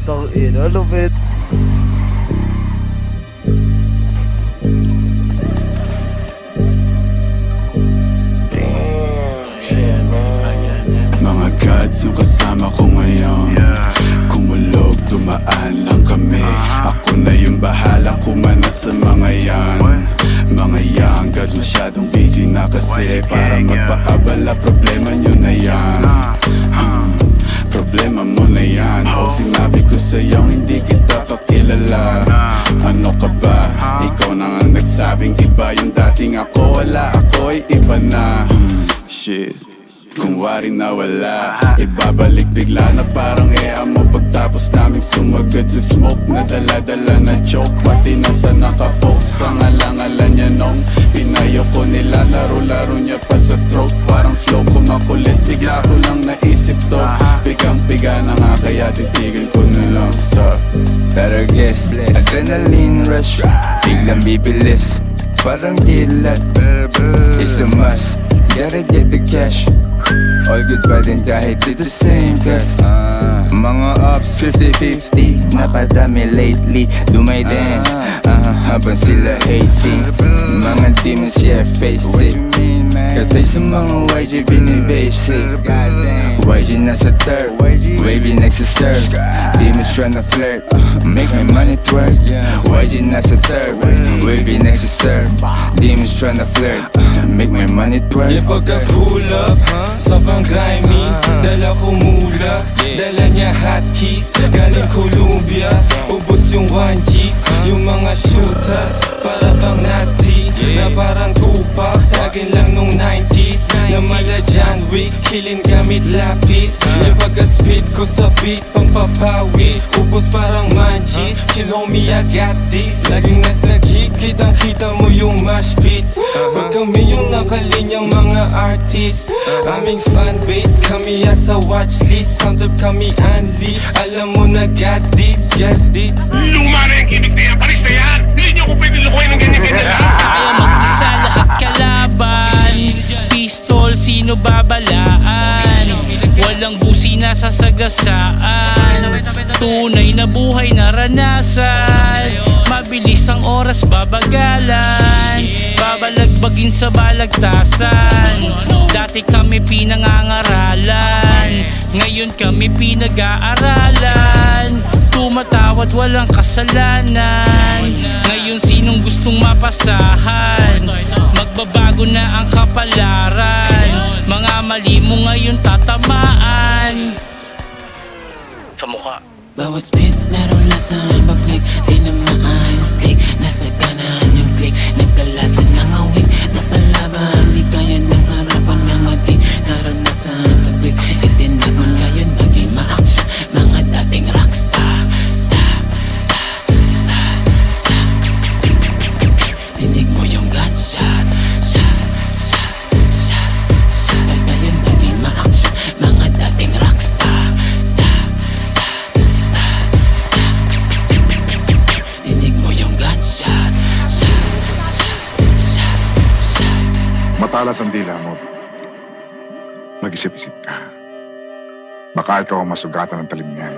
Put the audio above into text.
Tangina, lupit. Mga gods yung kasama ko ngayon. Kumulog, dumaan lang kami. Ako na yung bahala kumana sa mga yan. Mga young gods masyadong busy na kasi. Para magpaabala, problema nyo na yan. Problema mo na yan. O sinabi ko sa'yo hindi kita kakilala. Ano ka ba? Ikaw na nga nagsabing iba yung dating ako. Wala, ako'y iba na. Shit, kung wari na wala, ibabalik bigla na parang mo. Pagtapos naming sumagad sa smoke na dala-dala na choke. Pati nasa nakapoke sa ngalangalan niya nung pinayo ko nila. Laro-laro niya pa sa throat. Parang flow ko makulit, bigla ko lang naisip to. Pigang-piga na nga kaya titigil ko na lang. Stop. Better guess, adrenaline rush, biglang bibilis. Parang dilat, it's a must. Gotta get the cash. All good pa din kahit di the same class. Mga ups 50-50, napadami lately. Do my dance, habang sila hating. Mga demons, yeah, face it. Katay sa mga YG binibasic. YG nasa third, wavy next to serve. Demons tryna flirt, make my money twerk. YG nasa third, wavy next to serve. Demons tryna flirt, make my money twerk. Yeah, pagka-pull up, sobrang grimy. Dala ko mula, dala niya hotkeys. Galing Columbia, ubos yung 1G. Yung mga shooters, para bang Nazi. Na parang Tupac, tagin lang nung 90s. Na mala John Wick, killing gamit lapis. Yung pagka-speed ko sa beat, pampapawis. Ubos parang manchis, chill homie I got this. Laging nasa gig, kitang-kita mo yung mash pit. Pag kami yung nakalinyang mga artist. Aming fanbase, kami sa watchlist. Soundtrap kami unli, alam mo na got it, got it. Luma na yung kinig na yan, palis na yan. Hindi nyo ko pwede lukuhin ng ganyan-ganyan lang. Kaya mag-isa lahat kalaban. Pistol, sino babalaan? Walang busi na sasagasaan. Tunay na buhay naranasan. Mabilis ang oras babagalan. Babalagbagin sa balagtasan. Dati kami pinangangaralan, ngayon kami pinag-aaralan. Tumatawad walang kasalanan. Ngayon sinong gustong mapasahan? Magbabago na ang kapalaran. Mga mali mo ngayon tatamaan sa mukha. Bawat spit meron lasan. Pag-click di na maayos click. Nasa kanan yung click. Nagkalasan ng awik. Napalaban di kaya ng harapan na mati. Naranasan sa click. Itinapon ngayon naging ma-action. Mga dating rockstar. Tinig mo yung gunshots. Ngayon naging ma-action. Mga dating rockstar. Tinig mo yung gunshots. Matalas ang dila mo. Mag-isip-isip ka. Baka ikaw ang masugatan ng talim niyan.